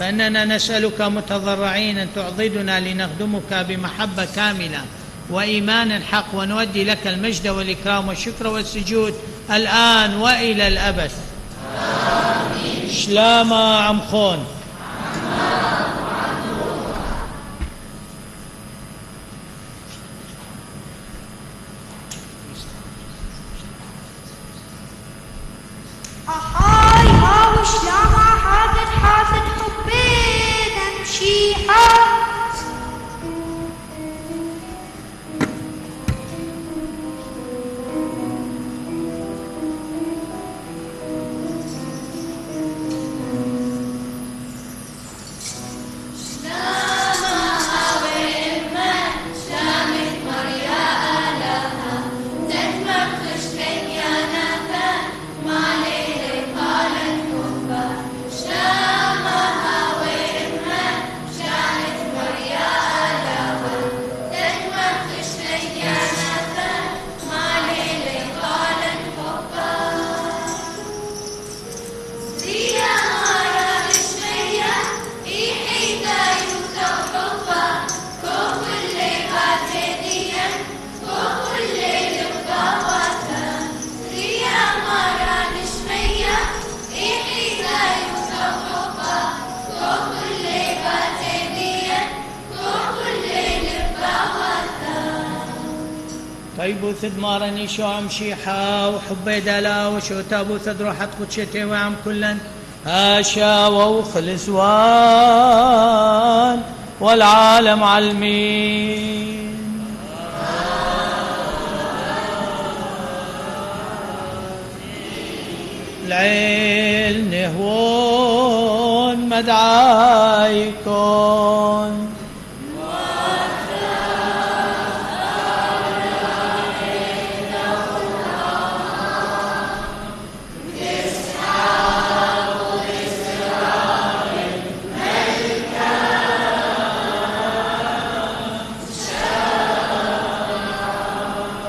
فإننا نسألك متضرعين أن تعضدنا لنخدمك بمحبة كاملة وإيمان حق، ونودي لك المجد والإكرام والشكر والسجود الآن وإلى الأبد. آمين. شلاما عمخون. أهاي هاو شلاما حافظ حبي نمشي حافظ. طيبو ثدمارني شو عمشيحا وحبي دالا وشو تابو ثدرو حد قدشتي وعم كلن هاشا وخلصوان والعالم علمين. العيل نهون مدعايكون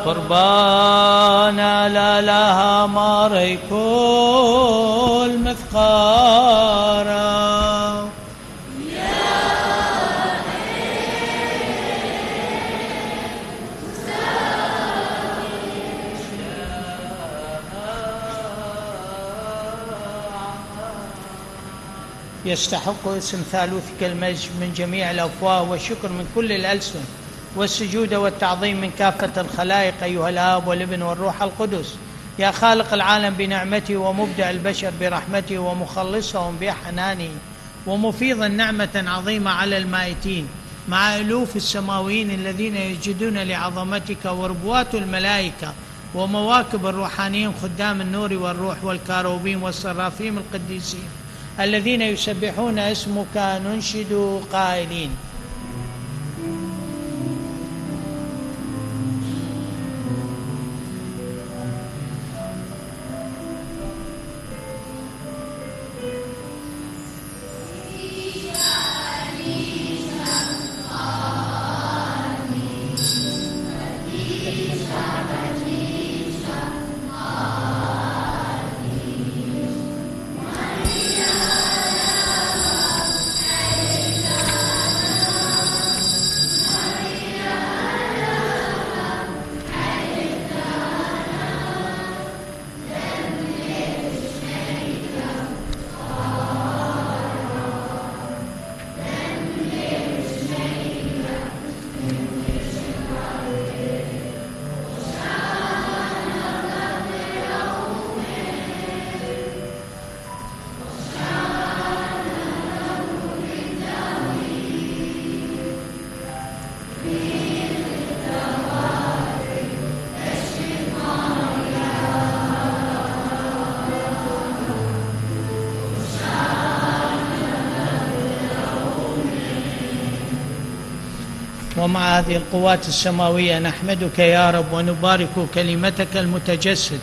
قربانا لا لها ماري كل مثقارا يستحق اسم ثالوثك المجد من جميع الأفواه والشكر من كل الألسن والسجود والتعظيم من كافة الخلائق أيها الآب والابن والروح القدس، يا خالق العالم بنعمته ومبدع البشر برحمته ومخلصهم بحنانه ومفيضا نعمة عظيمة على المائتين مع ألوف السماويين الذين يسجدون لعظمتك وربوات الملائكة ومواكب الروحانيين خدام النور والروح والكاروبين والصرافيم القديسين الذين يسبحون اسمك ننشد قائلين ومع هذه القوات السماوية نحمدك يا رب ونبارك كلمتك المتجسد،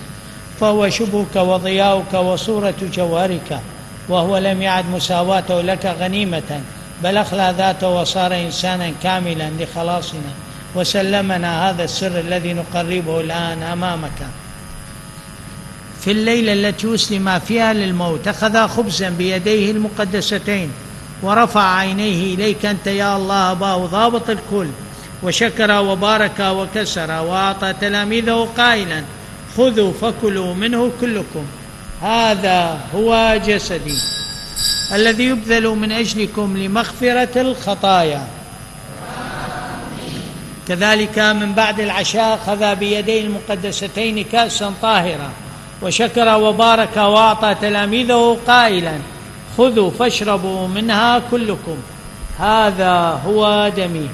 فهو شبهك وضياؤك وصورة جوهرك، وهو لم يعد مساواته لك غنيمة بل أخلى ذاته وصار إنسانا كاملا لخلاصنا، وسلمنا هذا السر الذي نقربه الآن أمامك. في الليلة التي أسلم فيها للموت أخذ خبزا بيديه المقدستين ورفع عينيه إليك أنت يا الله أباه ضابط الكل، وشكر وبارك وكسر، وأعطى تلاميذه قائلا: خذوا فكلوا منه كلكم، هذا هو جسدي الذي يبذل من أجلكم لمغفرة الخطايا. كذلك من بعد العشاء أخذ بيديه المقدستين كأسا طاهرة، وشكر وبارك وأعطى تلاميذه قائلا: خذوا فاشربوا منها كلكم، هذا هو دمي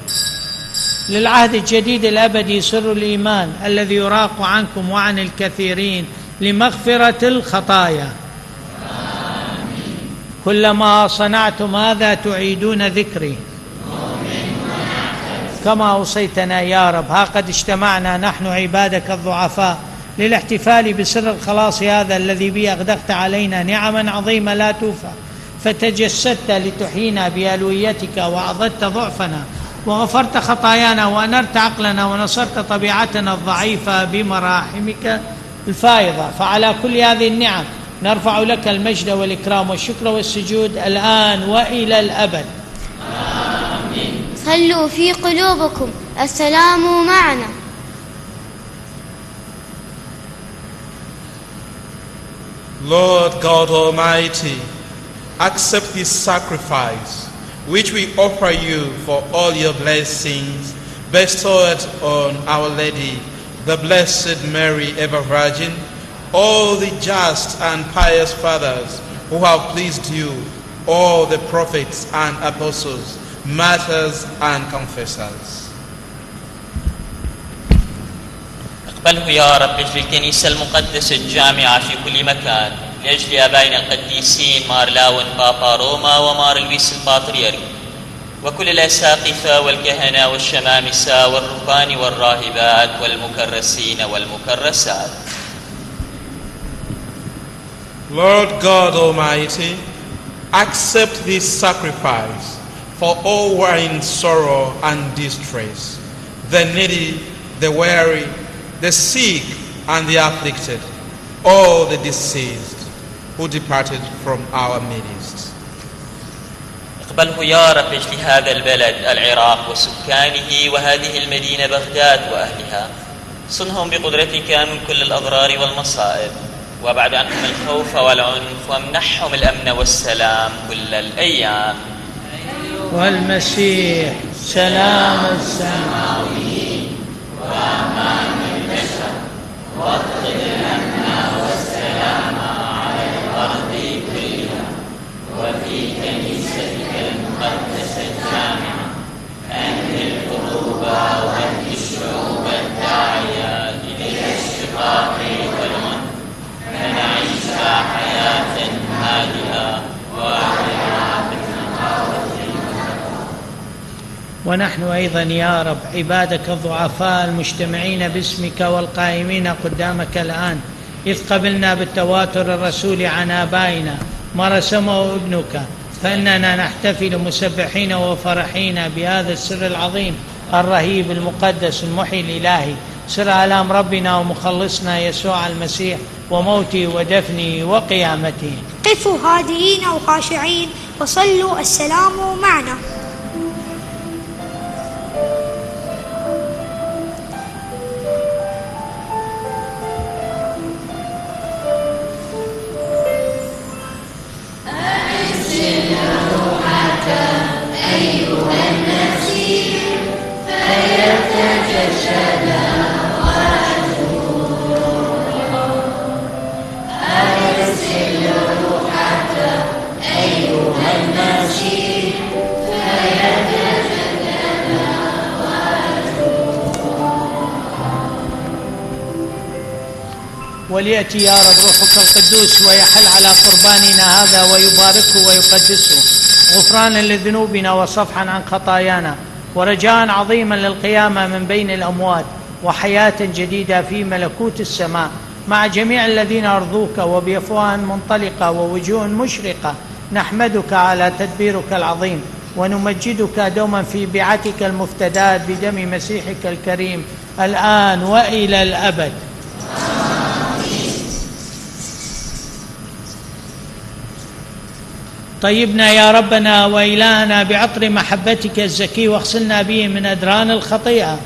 للعهد الجديد الأبدي، سر الإيمان الذي يراق عنكم وعن الكثيرين لمغفرة الخطايا. كلما صنعتم هذا تعيدون ذكري كما أوصيتنا يا رب. ها قد اجتمعنا نحن عبادك الضعفاء للاحتفال بسر الخلاص هذا الذي به أغدقت علينا نعما عظيمة لا توفى، فتجسدت لتحيينا بألويتك، وعضدت ضعفنا وغفرت خطايانا، وأنرت عقلنا، ونصرت طبيعتنا الضعيفة بمراحمك الفائضة. فعلى كل هذه النعم نرفع لك المجد والإكرام والشكر والسجود الآن وإلى الأبد. آمين. صلوا في قلوبكم، السلام معنا. Lord God Almighty, accept this sacrifice which we offer you for all your blessings bestowed on Our Lady, the Blessed Mary, ever Virgin, all the just and pious fathers who have pleased you, all the prophets and apostles, martyrs and confessors. اقبله يا رب لأجل الكنيسة المقدسة الجامعة في كل مكان، لأجل آبائنا القديسين مار لاون بابا روما ومار لويس البطريرك، وكل الأساقفة والكهنة والشمامسة والرهبان والراهبات والمكرسين والمكرسات. Lord God Almighty, accept this sacrifice for all who are in sorrow and distress, the needy, the weary, the sick and the afflicted, all the deceased who departed from our midst. اقبله يا رب لأجل هذا البلد العراق وسكانه، وهذه المدينة بغداد وأهلها، صنهم بقدرتك من كل الأضرار والمصائب، وابعد عنهم الخوف والعنف، وامنحهم الأمن والسلام كل الأيام. والمسيح سلام السماويين وأمان البشر، واطلب الأمن والسلام على الأرض كلها، وفي كنيستك المقدسة الجامعة أنهي القلوب واهد الشعوب الداعية إلى الاشتقاق والعنف، فنعيش حياة هادئة واحدة بالنقاوة. ونحن أيضا يا رب عبادك الضعفاء المجتمعين باسمك والقائمين قدامك الآن، إذ قبلنا بالتواتر الرسول عن آبائنا ما رسمه ابنك، فإننا نحتفل مسبحين وفرحين بهذا السر العظيم الرهيب المقدس المحيي الإلهي، سر آلام ربنا ومخلصنا يسوع المسيح وموته ودفنه وقيامته. قفوا هادئين وخاشعين وصلوا السلام معنا. وليأتي يا رب روحك القدوس ويحل على قرباننا هذا ويباركه ويقدسه، غفرانا لذنوبنا وصفحا عن خطايانا، ورجاء عظيما للقيامة من بين الأموات، وحياة جديدة في ملكوت السماء، مع جميع الذين أرضوك وبأفواه منطلقة ووجوه مشرقة. نحمدك على تدبيرك العظيم، ونمجدك دوما في بيعتك المفتداة بدم مسيحك الكريم الآن وإلى الأبد. طيبنا يا ربنا وإلهنا بعطر محبتك الزكي، واغسلنا به من أدران الخطيئة.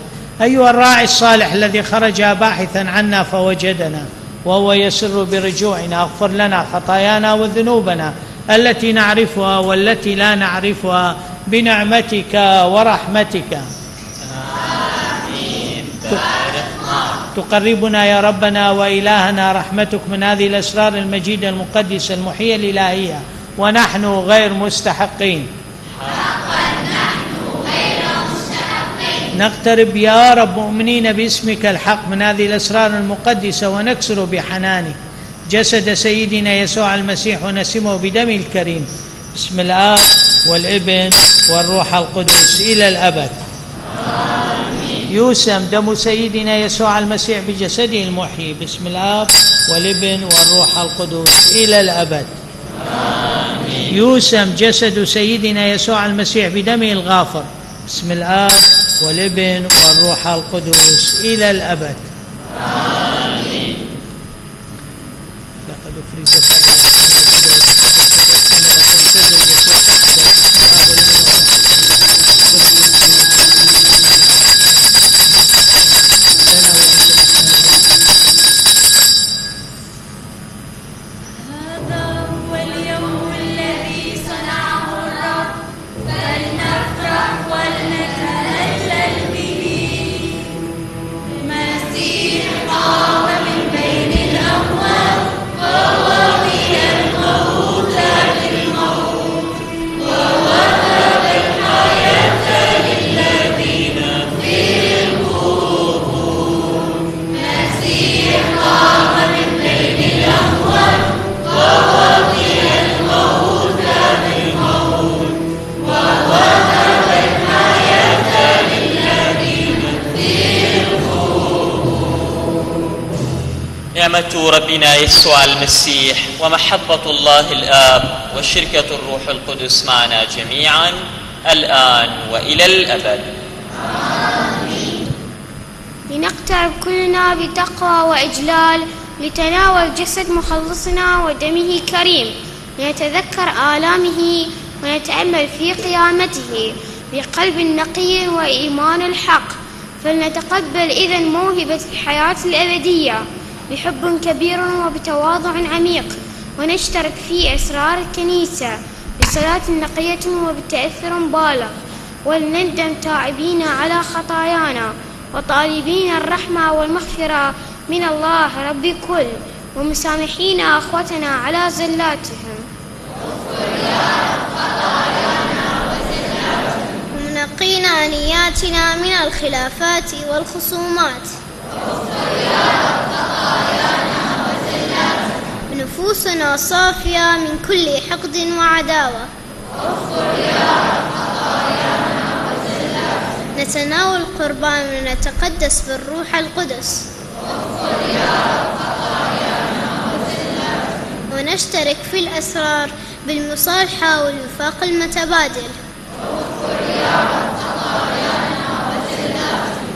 أيها الراعي الصالح الذي خرج باحثا عنا فوجدنا وهو يسر برجوعنا، اغفر لنا خطايانا وذنوبنا التي نعرفها والتي لا نعرفها بنعمتك ورحمتك. تقربنا يا ربنا وإلهنا رحمتك من هذه الأسرار المجيدة المقدسة المحية الإلهية ونحن غير مستحقين. نقترب يا رب مؤمنين باسمك الحق من هذه الأسرار المقدسة ونكسر بحنانك جسد سيدنا يسوع المسيح ونسمه بدمه الكريم، باسم الآب والابن والروح القدس إلى الأبد. يوسم دم سيدنا يسوع المسيح بجسده المحيي، باسم الآب والابن والروح القدس إلى الأبد. يوسم جسد سيدنا يسوع المسيح بدمه الغافر، باسم الآب والابن والروح القدس إلى الأبد. لقد أفرز نعمة ربنا يسوع المسيح ومحبة الله الآب وشركة الروح القدس معنا جميعا الآن وإلى الأبد. لنقترب كلنا بتقوى وإجلال لتناول جسد مخلصنا ودمه الكريم، لنتذكر آلامه ونتأمل في قيامته بقلب نقي وإيمان الحق. فلنتقبل إذن موهبة الحياة الأبدية بحب كبير وبتواضع عميق، ونشترك في أسرار الكنيسة بصلاة نقية وبتأثر بالغ، ولندم تائبين على خطايانا وطالبين الرحمة والمغفرة من الله رب الكل، ومسامحين أخوتنا على زلاتهم، ومنقين نياتنا من الخلافات والخصومات، ونفوسنا صافية من كل حقد وعداوة، نتناول القربان ونتقدس بالروح القدس، ونشترك في الأسرار بالمصالحة والوفاق المتبادل،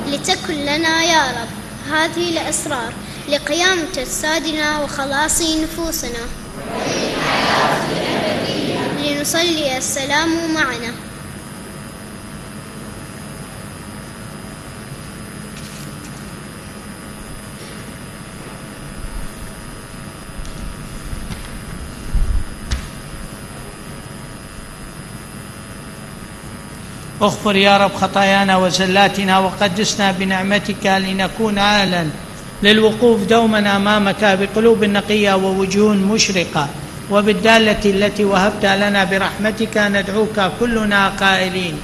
لتكن لنا يا رب هذه الأسرار لقيام تجسادنا وخلاص نفوسنا، لنصلي السلام معنا. اغفر يا رب خطايانا وزلاتنا وقدسنا بنعمتك لنكون أهلا للوقوف دوما أمامك بقلوب نقية ووجوه مشرقة، وبالدالة التي وهبت لنا برحمتك ندعوك كلنا قائلين: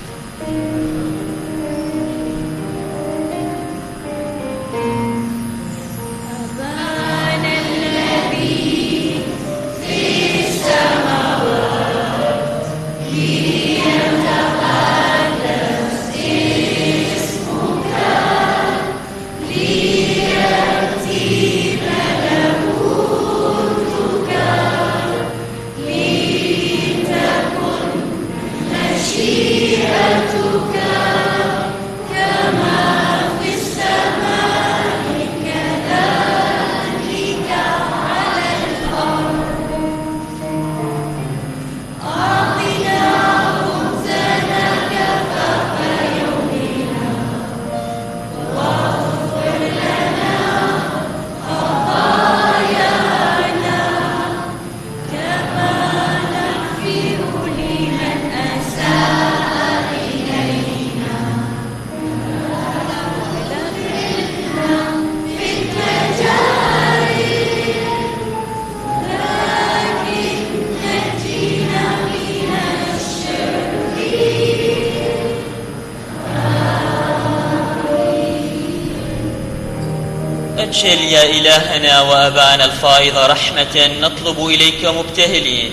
أجل يا إلهنا وأبانا الفائض رحمة نطلب إليك مبتهلين.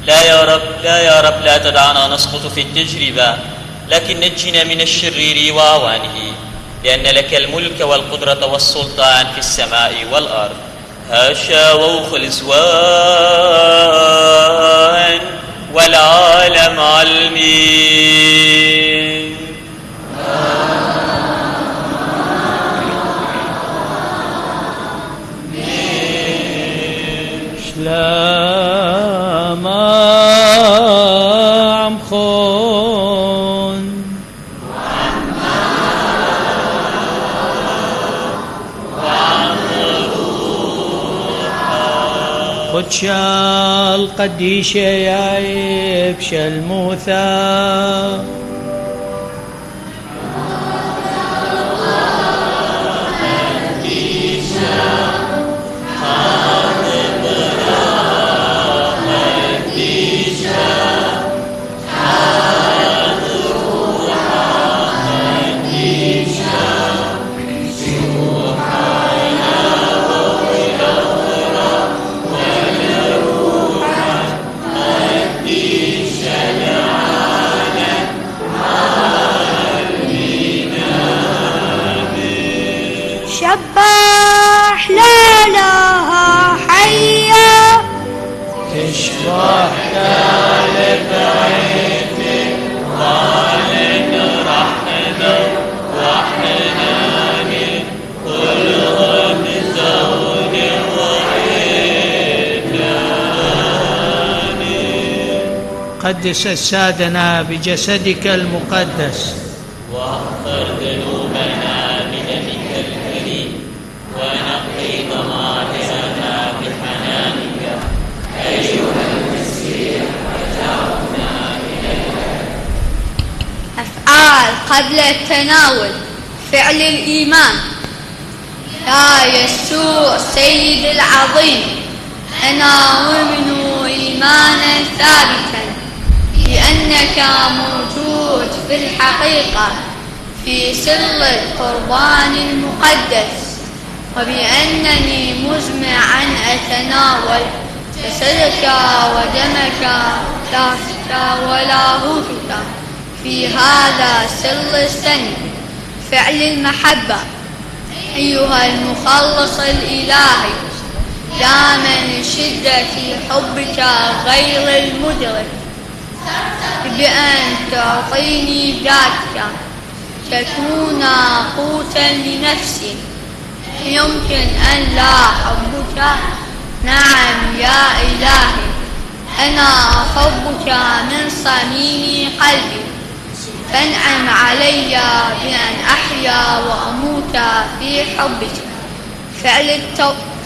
لا يا رب، لا يا رب، لا تدعنا نسقط في التجربة، لكن نجنا من الشرير وأعوانه، لأن لك الملك والقدرة والسلطان في السماء والأرض. هاشا وخلزوان والعالم علمين. شلام عم خون خدشا القديشة يا يبش الموثى شبح لا لها حيا تشبح ذلك عينك وعليك رحمة وحنان كلها بزود وعينان. قدس أجسادنا بجسدك المقدس واغفر ذنوبنا بدمك الكريم، ونقي ضمائرنا بحنانك أيها المسيح، وجعلنا إليك. أفعال قبل التناول. فعل الإيمان. يا يسوع سيد العظيم، أنا أؤمن إيمانا ثابتا بأنك موجود في الحقيقة في سر القربان المقدس، وبأنني مزمع أن أتناول جسدك ودمك ولاهوتك في هذا سر السن. فعل المحبة. أيها المخلص الإلهي، يا من شدة حبك غير المدرك بأن تعطيني ذاتك تكون قوتا لنفسي، يمكن أن لا أحبك. نعم يا إلهي، أنا أحبك من صميم قلبي، فانعم علي بأن أحيا وأموت في حبك.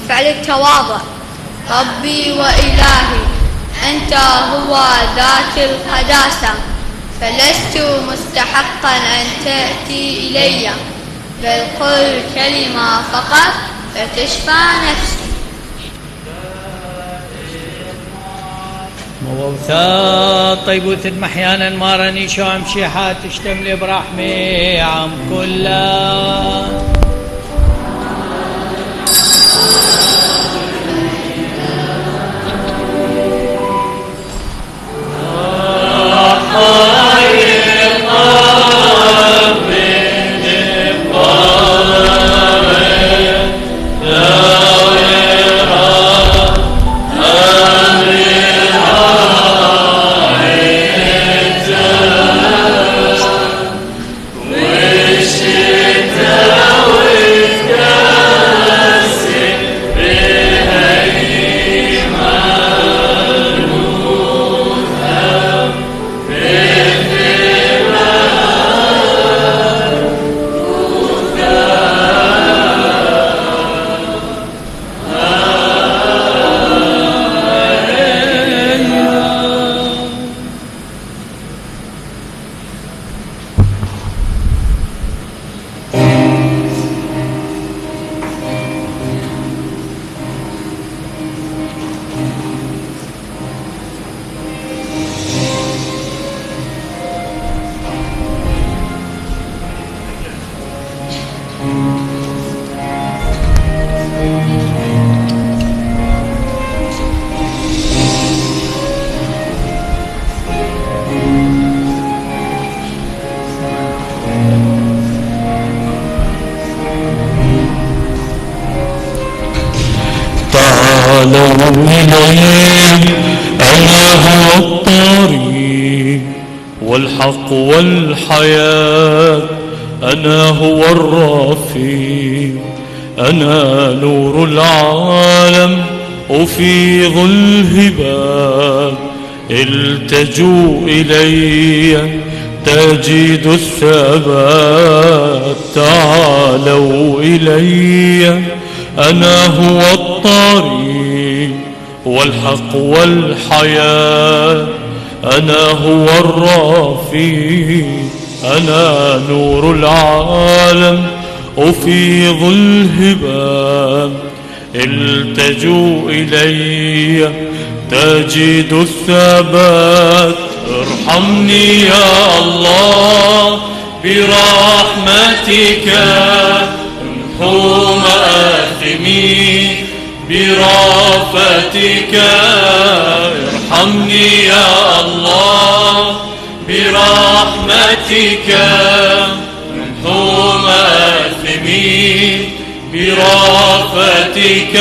فعل التواضع. ربي وإلهي، أنت هو ذات القداسة، فلست مستحقا أن تأتي إلي، بل قل كلمة فقط فتشفى نفسي. موثا طيبوث محيانا مارني شو عم شيحات تشتملي برحمي عم كلها. Wish it down. إليه. أنا هو الطريق والحق والحياة، أنا هو الرفيق، أنا نور العالم أفيض الهبات. التجوا إلي تجد الثبات، تعالوا إلي أنا هو الطريق والحق والحياة، أنا هو الرفيق، أنا نور العالم أفيض الهبات. التجوا إلي تجد الثبات. ارحمني يا الله برحمتك، امحو مآثمي برأفتك. ارحمني يا الله برحمتك، امحو مآثمي برأفتك.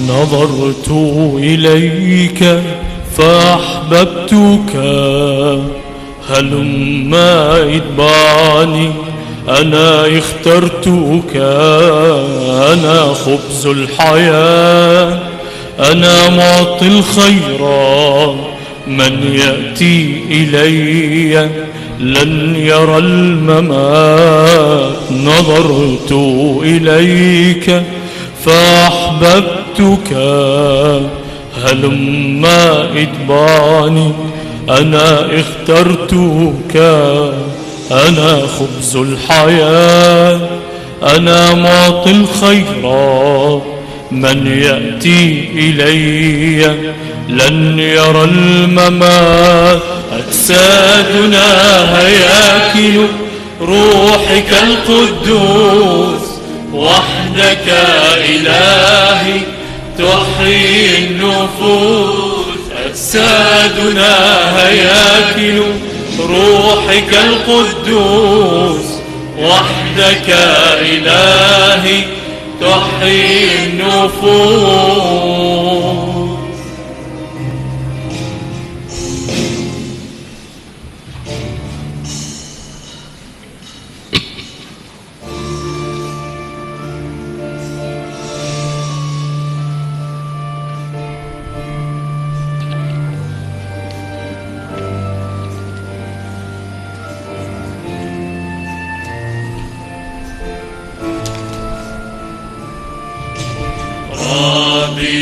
نظرت إليك فأحببتك، هلما اتبعني أنا اخترتك. أنا خبز الحياة، أنا معطي الخيرات، من يأتي إلي لن يرى الممات. نظرت إليك فأحببتك، هلما اتبعني أنا اخترتك. أنا خبز الحياة، أنا معطي الخيرات، من يأتي إلي لن يرى الممات. أجسادنا هياكل روحك القدوس، وحدك إلهي تحيي النفوس. أجسادنا هياكل روحك القدوس، وحدك إلهي تحيي النفوس. ربي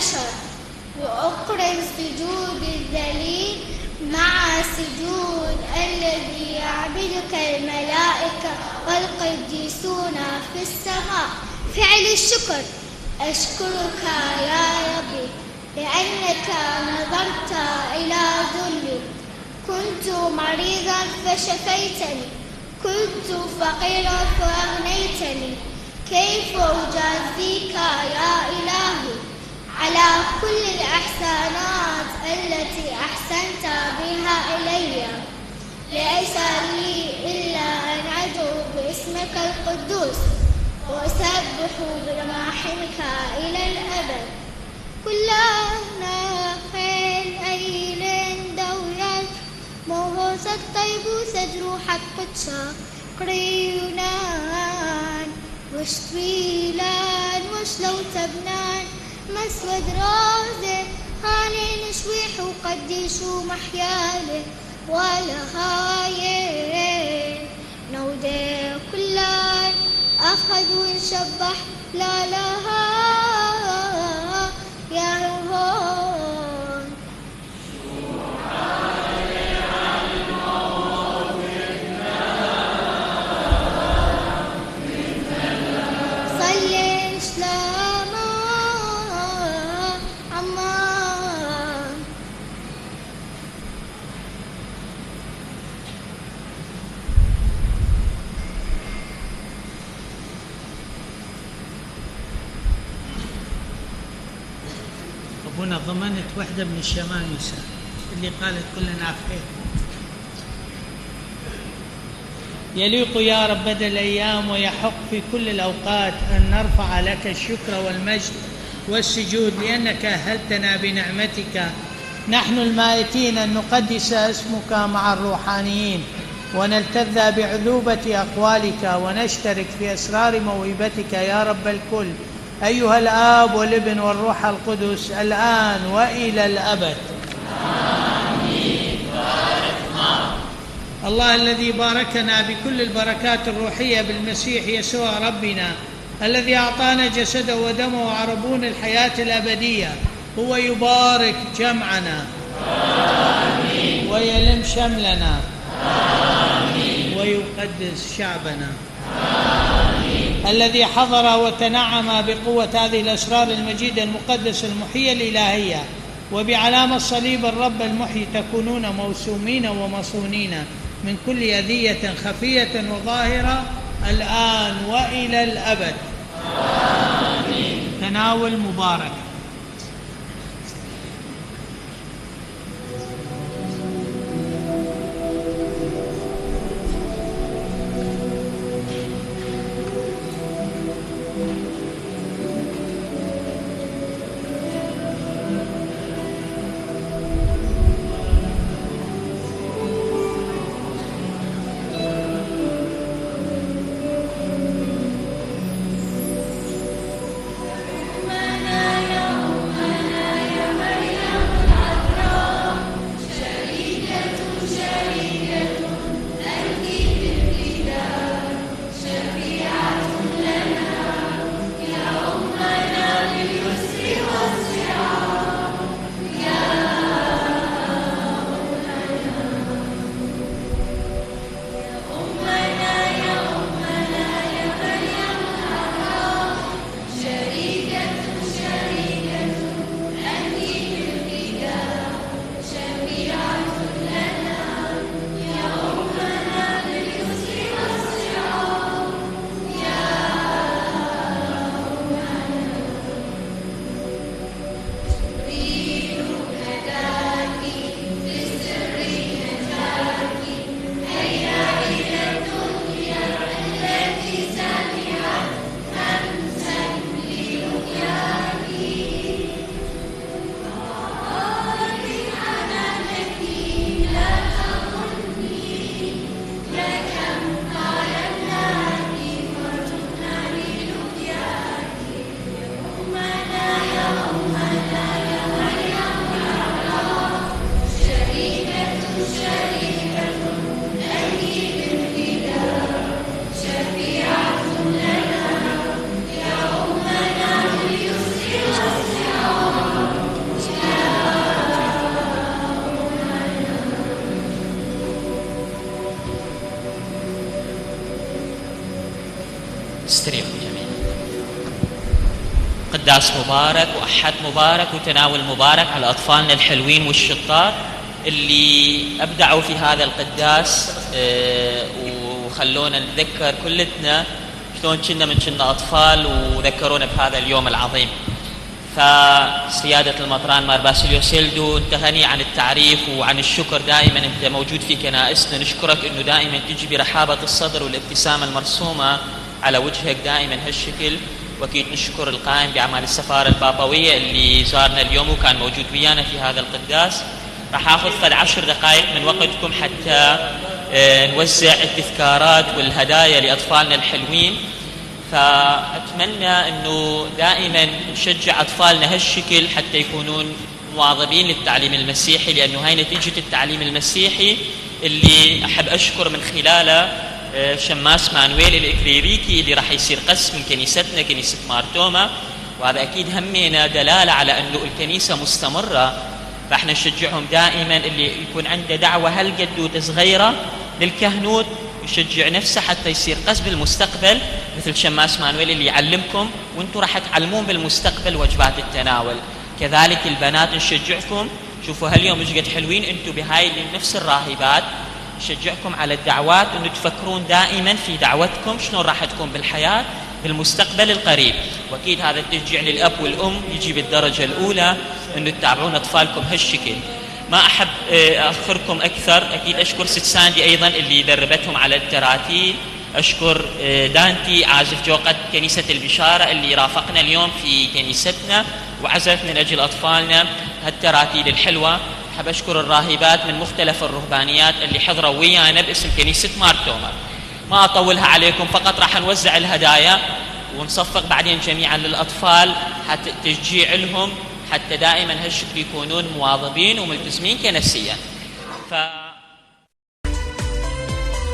البشر، وأقرن سجود الذليل مع سجود الذي يعبدك الملائكة والقديسون في السماء. فعل الشكر. أشكرك يا ربي لأنك نظرت إلى ذلي. كنت مريضا فشفيتني، كنت فقيرا فأغنيتني. كيف أجازيك يا إلهي على كل الإحسانات التي أحسنت بها إلي؟ ليس لي إلا أن أدعو باسمك القدوس وأسبح برحمك إلى الأبد. كلنا خيل أيل دويات موهوس الطيب سدر حق قدشا قريونان وشتويلان وشلو تبنان مسود رازه هاني نشويح وقديشو محياله ولهاين نودي كلان أخذ ونشبح لا لها يا هون. صلي سلاما عمان. أبونا ضمنت واحدة من الشمامسة اللي قالت كلنا خير. يليق يا رب بدل الأيام ويحق في كل الأوقات أن نرفع لك الشكر والمجد والسجود لأنك أهلتنا بنعمتك نحن المائتين أن نقدس اسمك مع الروحانيين ونلتذ بعذوبة أقوالك ونشترك في أسرار موهبتك يا رب الكل أيها الآب والابن والروح القدس الآن وإلى الأبد. آمين. الله الذي باركنا بكل البركات الروحية بالمسيح يسوع ربنا الذي أعطانا جسده ودمه وعربون الحياة الأبدية هو يبارك جمعنا. آمين. ويلم شملنا. آمين. ويقدس شعبنا. آمين. الذي حضر وتنعم بقوة هذه الأسرار المجيدة المقدسة المحية الإلهية وبعلامة صليب الرب المحيي تكونون موسومين ومصونين من كل أذية خفية وظاهرة الآن وإلى الأبد. آمين. تناول مبارك. ربنا قداس مبارك وأحد مبارك وتناول مبارك على أطفالنا الحلوين والشطار اللي أبدعوا في هذا القداس، وخلونا نتذكر كلتنا شلون كنا أطفال وذكرونا بهذا اليوم العظيم. فسيادة المطران مار باسيليوس يلدو، أنت غني عن التعريف وعن الشكر، دائما أنت موجود في كنائسنا، نشكرك أنه دائما تجي برحابة الصدر والابتسامة المرسومة على وجهك دائما هالشكل. وأكيد نشكر القائم بأعمال السفارة البابوية اللي زارنا اليوم وكان موجود ويانا في هذا القداس. راح أخذ قد 10 دقائق من وقتكم حتى نوزع التذكارات والهدايا لأطفالنا الحلوين. فأتمنى أنه دائما نشجع أطفالنا هالشكل حتى يكونون مواظبين للتعليم المسيحي، لأنه هاي نتيجة التعليم المسيحي اللي أحب أشكر من خلاله شماس مانويل الإكليريكي اللي راح يصير قسم من كنيستنا كنيسة مارتوما. وهذا أكيد همنا دلالة على أنه الكنيسة مستمرة، فإحنا نشجعهم دائما اللي يكون عنده دعوة هالقد صغيرة للكهنوت يشجع نفسه حتى يصير قسم بالمستقبل مثل شماس مانويل اللي يعلمكم، وانتم راح تعلمون بالمستقبل وجبات التناول. كذلك البنات نشجعكم، شوفوا هاليوم ايش قد حلوين انتم بهاي نفس الراهبات، نشجعكم على الدعوات انه تفكرون دائما في دعوتكم شلون راح تكون بالحياة بالمستقبل القريب. واكيد هذا التشجيع للاب والام يجي بالدرجة الاولى انه تتابعون اطفالكم هالشكل. ما أحب أخركم أكثر، أكيد أشكر ست ساندي أيضا اللي دربتهم على التراتيل، أشكر دانتي عازف جوقة كنيسة البشارة اللي رافقنا اليوم في كنيستنا وعزف من أجل أطفالنا هالتراتيل الحلوة. أحب أشكر الراهبات من مختلف الرهبانيات اللي حضروا ويانا باسم كنيسة مارتوما. ما أطولها عليكم، فقط راح نوزع الهدايا ونصفق بعدين جميعا للأطفال حتى تشجيع لهم حتى دائما هالشكل يكونون مواظبين وملتزمين كنسيا.